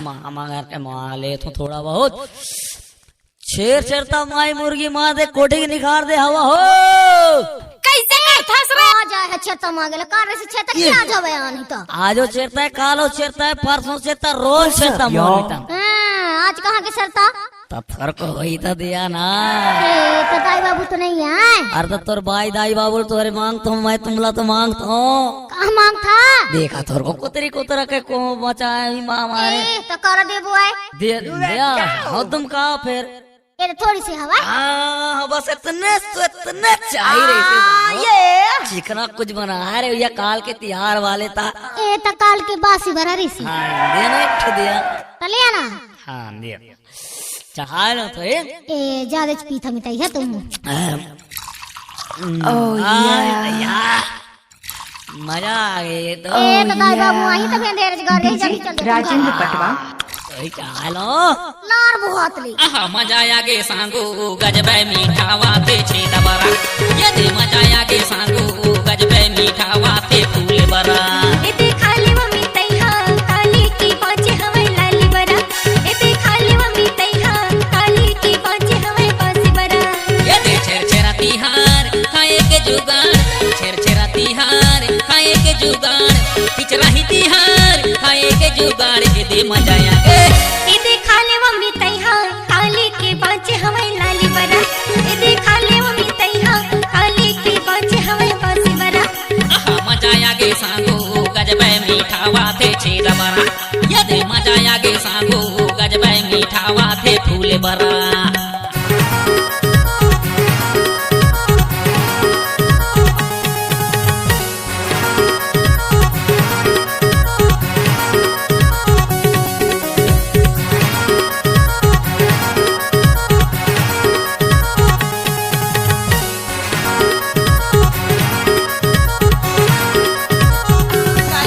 मामा घर के माले तो थोड़ा बहुत शेर चरता माई मुर्गी माँ दे कोठी की निखार दे हवा हो कैसे फंस रहा आ जाए है चरता मांगे कार से चरता क्या जावे आनी तो आजो चरता है कालो चरता है परसों चरता रोज चरता मोनिता आज कहाँ के चरता तब फर्क वही तो दिया ना तो दाई बाबू तो नहीं है अरे तो तोर भाई दाई बाबू तुम्हारे मांग तो मैं तुमला तो मांग तो कहाँ मांग था देखा तोर को कुतरी कुतरा के को बचाए माँ हमारे तो कर दे बुआई दे दिया हो तुम कहा फिर ये थोड़ी सी हवा बस इतने चाहिए रही ये चिकना कुछ बना रहे या काल के तिहार वाले था ए तो काल के बासी भरा रही सी देना एक दिया लिया ना हाँ दिया चाहा ना तो ए ज्यादा पीता मिठाई है तुम मजा आ गई तो दाई बाबू आई तो भेंदे रोजगार यही जल्दी चल राजेंद्र पटवा चालो लार बहुत ली मजा आगे सांगू गजबे मीठा वाते छे दबरा यदि मजा आगे सांगू गजबे मीठा वाते फूल बरा एते खाली मम्मी तैहा काली की पांचे हमें लाली बरा एते खाली मम्मी तैहा काली की पांचे हमें पासी बरा यदि छेरछेरा तिहार खाए के जुगाड़ छेरछेरा तिहार खाए के जुगाड़ पिचराही तिहार खाए के जुगाड़ यदि मजा आगे एते खाली मम्मी तैहा काली की पांचे हमें लाली बरा एते खाली मम्मी तैहा काली की पांचे हमें पासी बरा मजा आगे सांगू गजबे मीठा वाते छे दबरा यदि मजा आगे सांगू गजबे मीठा वाते फूल बरा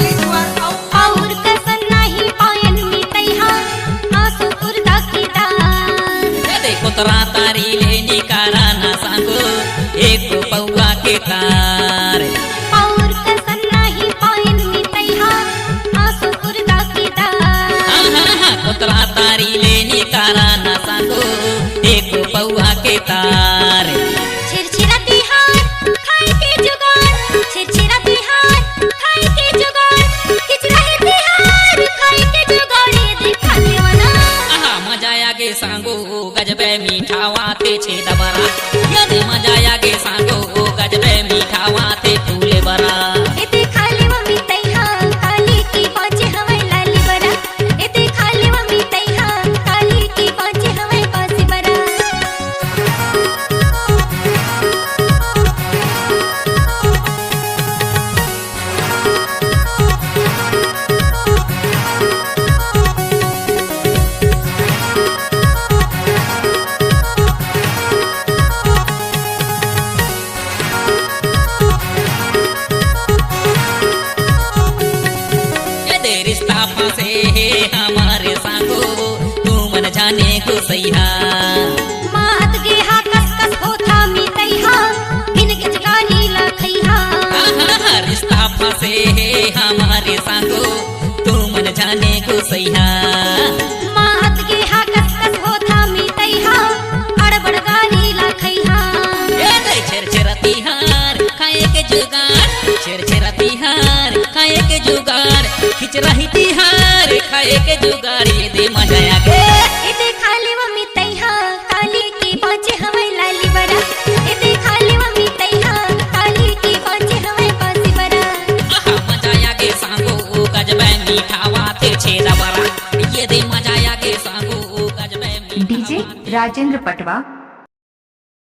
और कसन नहीं पायन मी तैहा आंसू उर्दा की दार देखो तरा तारी लेने कारा ना सांगो एक पौवा के तार और कसन नहीं पायन मी तैहा आंसू उर्दा की दार कोतरा तारी लेने कारा ना सांगो एक पौवा के तार छिरछिरा तिहार खाए के जुगाड़ छिरछिरा तिहार खाए के जुगाड़ खिचराही तिहार खाए के जुगाड़ ये देखा लेवना मजा आगे सांगो गजबे मीठा वाते छे दबरा यदि मजा आगे सांगो गजबे मीठा वाते फूल बरा एते खाली मम्मी तैहा काली की पांचे हमें लाली बरा एते खाली मम्मी तैहा काली की पांचे हमें पासी बरा यदि रिश्ता फंसे है हमारे सांगो तू मन जाने को सैहा मात गे हा कस कस होता मी तैहा गिन गिन गानी लखैहा रिश्ता फंसे है हमारे सांगो तू मन जाने को सैहा मात गे हा कस कस होता मी तैहा अड़बड़ गानी लखैहा छेरछेरा तिहार खाए के जुगाड़ छेरछेरा तिहार खाए के जुगाड़ खिचराही तिहार खाए के जुगाड़ ये दे मजा आगे एते खाली मम्मी तैहा काली की पांचे हमें लाली बरा एते खाली मम्मी तैहा काली की पांचे हमें पासी बरा मजा आगे सांगो गजबे मीठा वाते छे दबरा ये दे मजा आगे सांगो गजबे डीजे राजेंद्र पटवा